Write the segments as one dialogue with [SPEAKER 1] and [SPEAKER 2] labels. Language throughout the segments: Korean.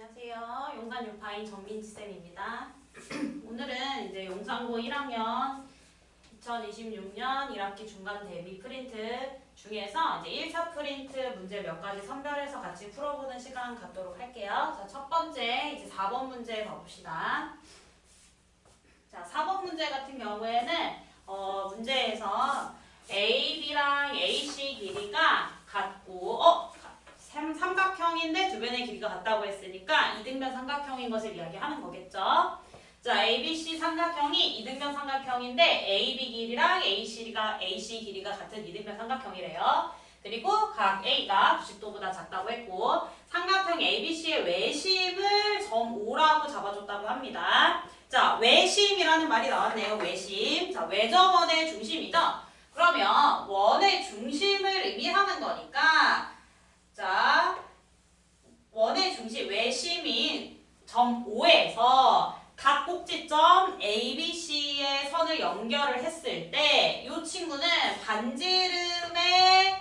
[SPEAKER 1] 안녕하세요. 용산 유파인 전민지쌤입니다. 오늘은 이제 용산고 1학년 2026년 1학기 중간 대비 프린트 중에서 이제 1차 프린트 문제 몇 가지 선별해서 같이 풀어보는 시간 갖도록 할게요. 자, 첫 번째 이제 4번 문제 가봅시다. 자, 4번 문제 같은 경우에는 문제에서 AB랑 AC 길이가 같고 삼각형인데 두 변의 길이가 같다고 했으니까 이등변 삼각형인 것을 이야기하는 거겠죠. 자, ABC 삼각형이 이등변 삼각형인데 AB 길이랑 AC 길이가 같은 이등변 삼각형이래요. 그리고 각 A가 90도보다 작다고 했고 삼각형 ABC의 외심을 점 O라고 잡아줬다고 합니다. 자, 외심이라는 말이 나왔네요. 외심. 자, 외접원의 중심이죠. 그러면 원의 중심을 의미하는 거니까 자, 원의 중심 외심인 점 O에서 각 꼭지점 ABC의 선을 연결을 했을 때 이 친구는 반지름의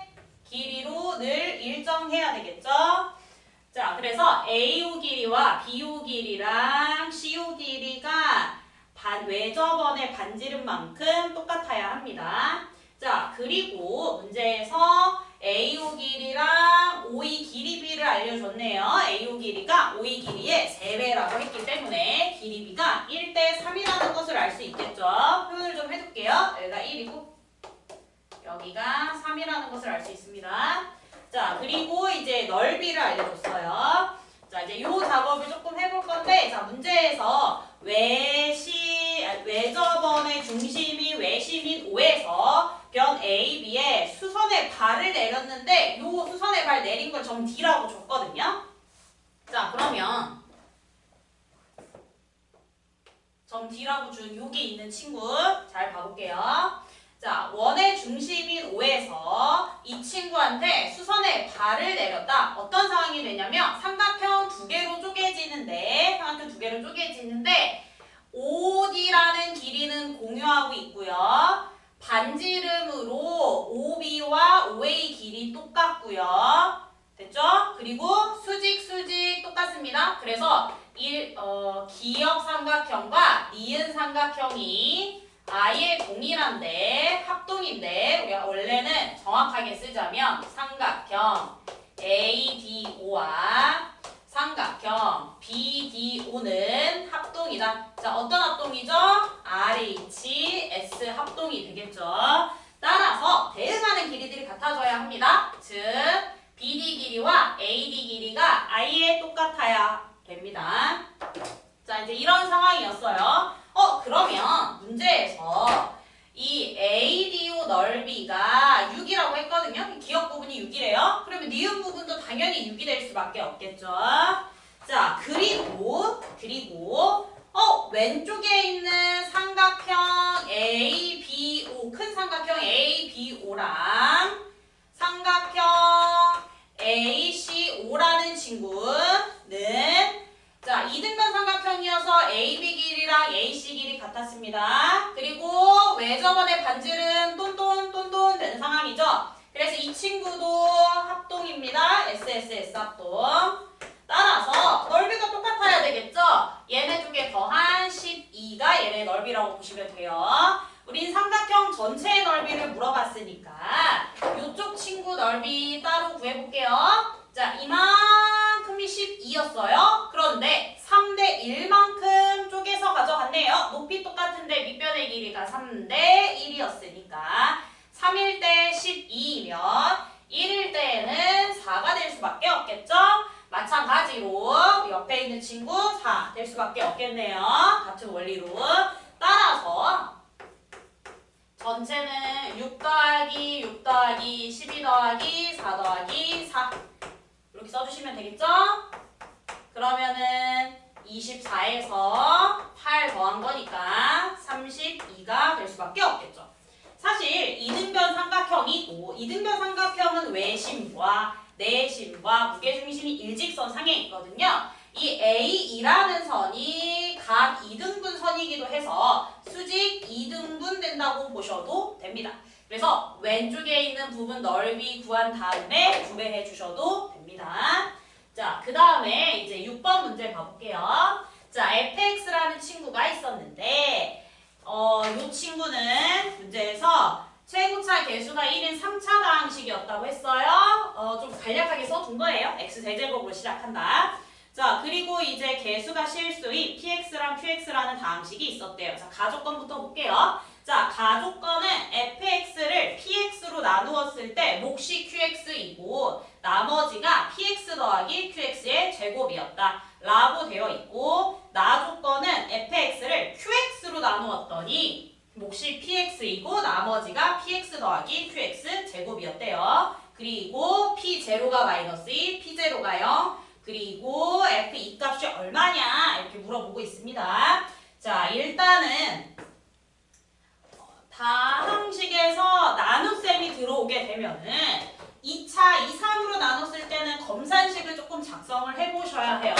[SPEAKER 1] 길이로 늘 일정해야 되겠죠? 자, 그래서 AO 길이와 BO 길이랑 CO 길이가 외접원의 반지름만큼 똑같아야 합니다. 자, 그리고 문제에서 AO 길이랑 OE 길이비를 알려줬네요. AO 길이가 OE 길이의 3배라고 했기 때문에 길이비가 1:3이라는 것을 알 수 있겠죠. 표현을 좀 해둘게요. 여기가 1이고 여기가 3이라는 것을 알 수 있습니다. 자, 그리고 이제 넓이를 알려줬어요. 자, 이제 요 작업을 조금 해볼 건데, 자, 문제에서 외접원의 중심이 외심인 O에서 변 AB에 수선의 발을 내렸는데 요 수선의 발 내린 걸 점 D라고 줬거든요. 자, 그러면 점 D라고 준 여기 있는 친구 잘 봐볼게요. 자, 원의 중심인 O에서 이 친구한테 수선의 발을 내렸다. 어떤 상황이 되냐면 삼각형 두 개로 쪼개지는데 OD라는 길이는 공유하고 있고요. 반지름으로 OB와 OA 길이 똑같고요. 됐죠? 그리고 수직 똑같습니다. 그래서 기역 삼각형과 니은 삼각형이 아예 동일한데 합동인데 우리가 원래는 정확하게 쓰자면 삼각형 ADO와 삼각형 BDO는 합동이다. 자, 어떤 합동이죠? RHS 합동이 되겠죠. 따라서 대응하는 길이들이 같아져야 합니다. 즉 BD 길이와 AD 길이가 아예 똑같아야 됩니다. 자, 이제 이런 상황이었어요. 그러면 문제에서 이 ADO 넓이가 6이라고 했거든요. 기역 부분이 6이래요. 그러면 니은 부분도 당연히 6이 될 수밖에 없겠죠. 자, 그리고 왼쪽에 있는 삼각형 ABO, 큰 삼각형 ABO랑 삼각형 ACO라는 친구는 자, 이등변 삼각형이어서 AB 길이랑 AC 길이 같았습니다. 그리고 외접원의 반지름 똔똔 되는 상황이죠. 그래서 이 친구도 합동입니다. SSS 합동. 따라서 넓이가 똑같아야 되겠죠. 얘네 두 개 더한 12가 얘네 넓이라고 보시면 돼요. 우린 삼각형 전체의 넓이를 물어봤으니까 이쪽 친구 넓이 따로 구해볼게요. 자, 이만큼이 12였어요. 그런데 3:1만큼 쪼개서 가져갔네요. 높이 똑같은데 밑변의 길이가 3:1이었으니까 3일 때 12이면 1일 때에는 4가 될 수밖에 없겠죠? 마찬가지로 옆에 있는 친구 4 될 수밖에 없겠네요. 같은 원리로. 따라서 전체는 6 더하기 6 더하기 12 더하기 4 더하기 4 이렇게 써주시면 되겠죠? 그러면은 24에서 8 더한 거니까 32가 될 수밖에 없겠죠. 사실 이등변 삼각형이고 이등변 삼각형은 외심과 내심과 무게중심이 일직선상에 있거든요. 이 A2라는 선이 각 2등분 선이기도 해서 수직 2등분 된다고 보셔도 됩니다. 그래서 왼쪽에 있는 부분 넓이 구한 다음에 구매해 주셔도 됩니다. 자, 그 다음에 이제 6번 문제 봐볼게요. 자, fx라는 친구가 있었는데 이 친구는 문제에서 최고차 계수가 1인 3차 다항식이었다고 했어요. 좀 간략하게 써둔 거예요. x세제곱으로 시작한다. 자, 그리고 이제 계수가 실수인 px랑 qx라는 다항식이 있었대요. 자, 가조건부터 볼게요. 자, 가조건은 fx를 px로 나누었을 때 몫이 qx이고 나머지가 px 더하기 qx의 제곱이었다 라고 되어 있고, 나조건은 fx를 qx로 나누었더니 몫이 px이고 나머지가 px 더하기 qx 제곱이었대요. 그리고 p0가 마이너스 2, p0가 0, 그리고 f 이 값이 얼마냐 이렇게 물어보고 있습니다. 자, 일단은 다항식에서 나눗셈이 들어오게 되면은 2차, 2, 3으로 나눴을 때는 검산식을 조금 작성을 해보셔야 해요.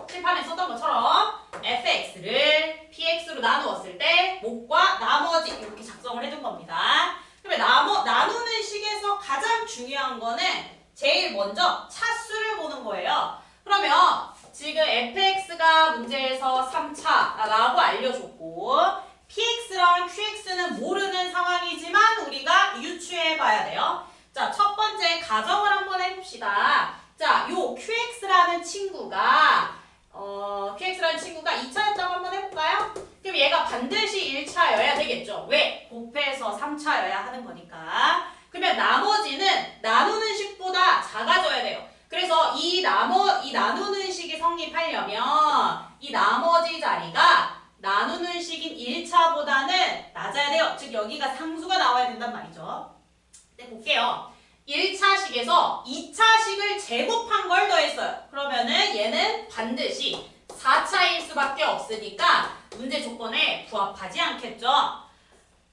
[SPEAKER 1] 칠판에 썼던 것처럼 fx를 px로 나누었을 때 몫과 나머지 이렇게 작성을 해둔 겁니다. 그러면 나누는 식에서 가장 중요한 거는 제일 먼저 차수를 보는 거예요. 그러면 지금 fx가 문제에서 3차라고 알려줬고 px랑 qx는 모르는 상황이지만 우리가 유추해봐야 돼요. 자, 첫 번째 가정을 한번 해봅시다. 자, 요 qx라는 친구가 2차였다고 한번 해볼까요? 그럼 얘가 반드시 1차여야 되겠죠. 왜? 곱해서 3차여야 하는 거니까. 그러면 나머지는 나누는 식보다 작아져야 돼요. 그래서 이 나누는 식이 성립하려면 이 나머지 자리가 나누는 식인 1차보다는 낮아야 돼요. 즉 여기가 상수가 나와야 된단 말이죠. 네, 볼게요. 1차식에서 2차식을 제곱한 걸 더했어요. 그러면은 얘는 반드시 4차일 수밖에 없으니까 문제 조건에 부합하지 않겠죠.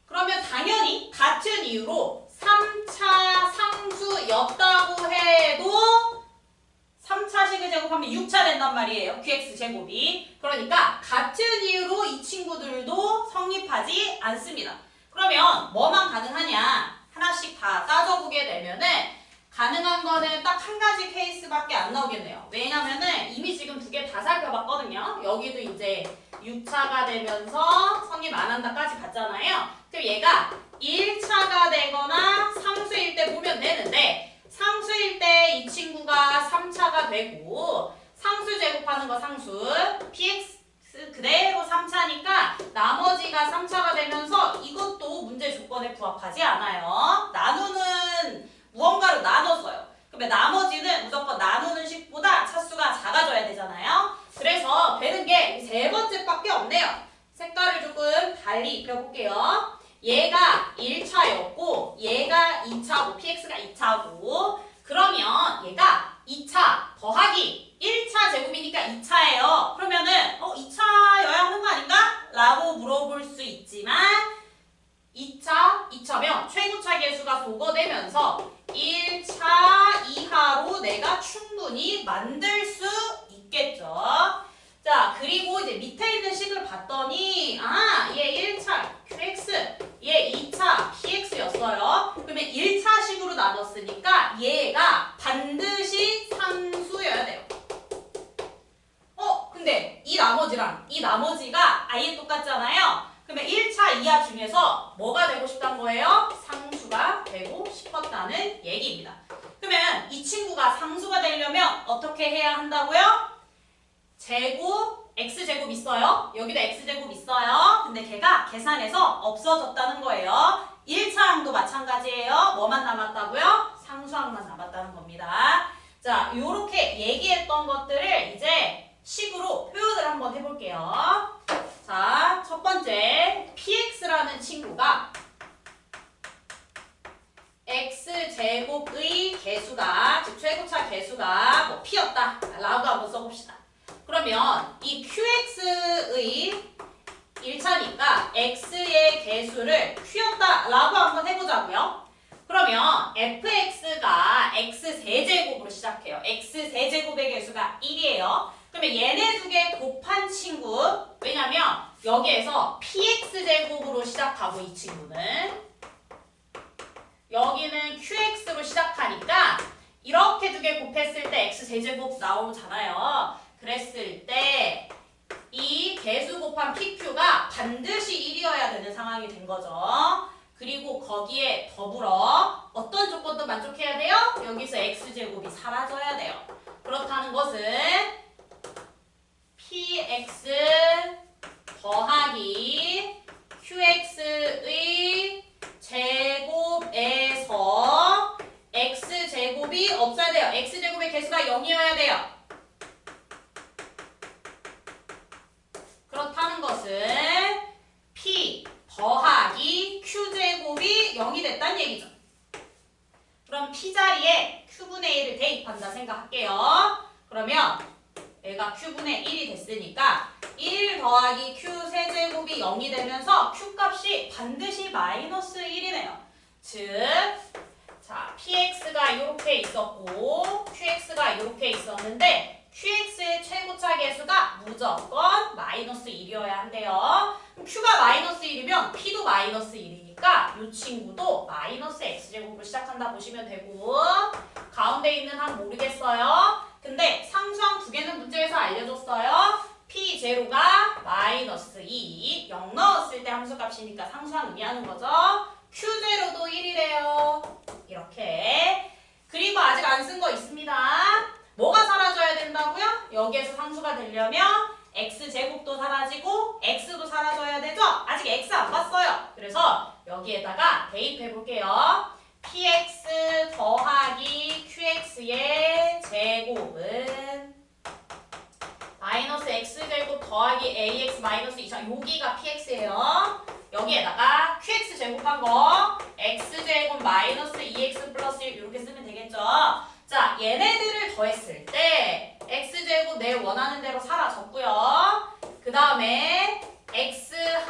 [SPEAKER 1] 그러면 당연히 같은 이유로 3차 상수였다고 해도 3차식을 제곱하면 6차 된단 말이에요. qx제곱이. 그러니까 같은 이유로 이 친구들도 성립하지 않습니다. 그러면 뭐만 가능하냐? 하나씩 다 따져보게 되면은 가능한 거는 딱 한 가지 케이스밖에 안 나오겠네요. 왜냐면은 이미 지금 2개 다 살펴봤거든요. 여기도 이제 6차가 되면서 성립 안 한다까지 봤잖아요. 그럼 얘가 1차가 되거나 상수일 때 보면 되는데 상수일 때 이 친구가 3차가 되고 상수 제곱하는 거 상수 px 그대로 3차니까 나머지가 3차가 되면서 이것도 문제 조건에 부합하지 않아요. 나누는 무언가로 나눴어요. 그러면 나머지는 무조건 나누는 식보다 차수가 작아져야 되잖아요. 그래서 되는 게 세 번째밖에 없네요. 색깔을 조금 달리 입혀볼게요. 얘가 1차였고 얘가 2차고 px가 2차고 그러면 얘가 2차 더하기 1차 제곱이니까 2차예요. 그러면은 2차여야 하는 거 아닌가? 라고 물어볼 수 있지만 2차면 최고차 계수가 소거되면서 1차 이하로 내가 충분히 만들 수 있겠죠. 자, 그리고 이제 밑에 있는 식을 봤더니 얘 1차 qx, 얘 2차 px였어요. 그러면 1차식으로 나눴으니까 얘가 반드시 상수여야 돼요. 근데 이 나머지가 아예 똑같잖아요. 그러면 1차 이하 중에서 뭐가 되고 싶단 거예요? 상수가 되고 싶었다는 얘기입니다. 그러면 이 친구가 상수가 되려면 어떻게 해야 한다고요? 제곱, x제곱 있어요. 여기도 x제곱 있어요. 근데 걔가 계산해서 없어졌다는 거예요. 1차항도 마찬가지예요. 뭐만 남았다고요? 상수항만 남았다는 겁니다. 자, 요렇게 얘기했던 것들을 이제 식으로 표현을 한번 해볼게요. 자, 첫 번째 px라는 친구가 x제곱의 개수가, 즉 최고차 개수가 뭐 p였다 라고 한번 써봅시다. 그러면 이 qx의 1차니까 x의 개수를 q였다 라고 한번 해보자고요. 그러면 fx가 x세제곱으로 시작해요. x세제곱의 개수가 1이에요. 그러면 얘네 두 개 곱한 친구, 왜냐면 여기에서 px제곱으로 시작하고 이 친구는 여기는 qx로 시작하니까 이렇게 두 개 곱했을 때 x제곱 나오잖아요. 그랬을 때 이 개수 곱한 PQ가 반드시 1이어야 되는 상황이 된 거죠. 그리고 거기에 더불어 어떤 조건도 만족해야 돼요? 여기서 x제곱이 사라져야 돼요. 그렇다는 것은 px 더하기 qx의 제곱에서 x제곱이 없어야 돼요. x제곱의 개수가 0이어야 돼요. 그렇다는 것은 p 더하기 q제곱이 0이 됐다는 얘기죠. 그럼 p 자리에 q분의 1을 대입한다 생각할게요. 그러면 얘가 q분의 1이 됐으니까 1 더하기 q 세제곱이 0이 되면서 q 값이 반드시 마이너스 1이네요. 즉, 자, px가 이렇게 있었고 qx가 이렇게 있었는데 qx의 최고차 계수가 무조건 마이너스 1이어야 한대요. 그럼 q가 마이너스 1이면 p도 마이너스 1이니까 이 친구도 마이너스 x제곱으로 시작한다 보시면 되고 가운데 있는 한 모르겠어요. 근데 상수항 두 개는 문제에서 알려줬어요. p0가 마이너스 2, 0 넣었을 때 함수값이니까 상수항 의미하는 거죠. q0도 1이래요. 이렇게. 그리고 아직 안 쓴 거 있습니다. 뭐가 사라져야 된다고요? 여기에서 상수가 되려면 x제곱도 사라지고 x도 사라져야 되죠? 아직 x 안 봤어요. 그래서 여기에다가 대입해 볼게요. px 더하기 qx의 제곱은 마이너스 x제곱 더하기 ax 마이너스 2. 자, 여기가 px예요. 여기에다가 qx 제곱한 거 x제곱 마이너스 2x 플러스 1 이렇게 쓰면 되겠죠? 자, 얘네들을 더했을 때 x제곱 내 원하는 대로 사라졌고요. 그 다음에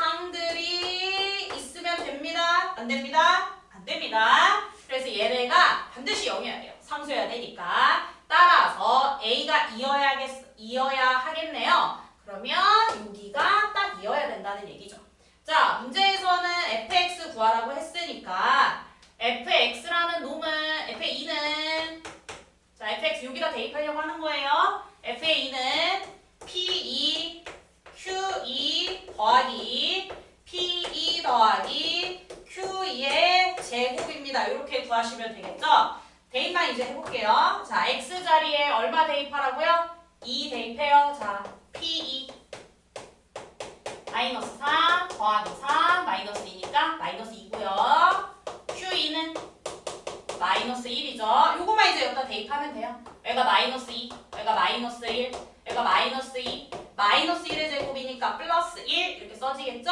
[SPEAKER 1] x항들이 있으면 됩니다? 안 됩니다? 안 됩니다. 그래서 얘네가 반드시 0이어야 돼요. 상수여야 되니까. 따라서 a가 2여야 하겠네요. 그러면 여기가 딱 2여야 된다는 얘기죠. 자, 문제에서는 fx 구하라고 했으니까 fx라는 놈은 f의 2는 자, fx 여기다 대입하려고 하는 거예요. f의 2는 p2 q2 더하기 p2 더하기 q2의 제곱입니다. 이렇게 구하시면 되겠죠? 대입만 이제 해볼게요. 자, x 자리에 얼마 대입하라고요? 2 대입해요. 자, p2 마이너스 3 더하기 3 마이너스 2니까 마이너스 2고요. q2는 마이너스 1이죠. 요거만 이제 여기다 대입하면 돼요. 여기가 마이너스 2, 여기가 마이너스 1, 여기가 마이너스 2, 마이너스 1의 제곱이니까 플러스 1 이렇게 써지겠죠?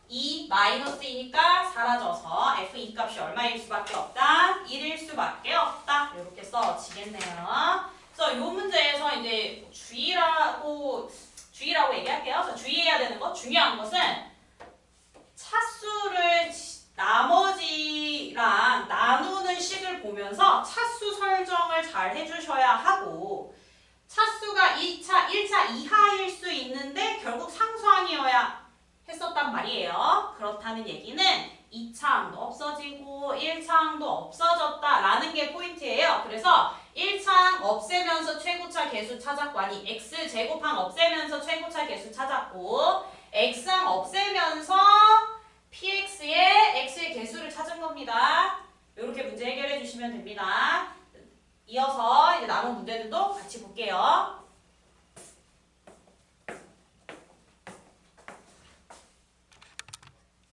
[SPEAKER 1] 2 마이너스 2니까 사라져서 f2 값이 얼마일 수밖에 없다? 1일 수밖에 없다. 이렇게 써지겠네요. 그래서 이 문제에서 이제 주의라고 얘기할게요. 그래서 주의해야 되는 것, 중요한 것은 차수를 나머지랑 나누는 식을 보면서 차수 설정을 잘 해주셔야 하고 차수가 1차 이하일 수 있는데 결국 상수항이어야 했었단 말이에요. 그렇다는 얘기는 2차항도 없어지고 1차항도 없어졌다라는 게 포인트예요. 그래서 1차항 없애면서 최고차 계수 찾았고 아니 x제곱항 없애면서 최고차 계수 찾았고 x항 없애면서 px의 x의 개수를 찾은 겁니다. 이렇게 문제 해결해 주시면 됩니다. 이어서 이제 남은 문제들도 같이 볼게요.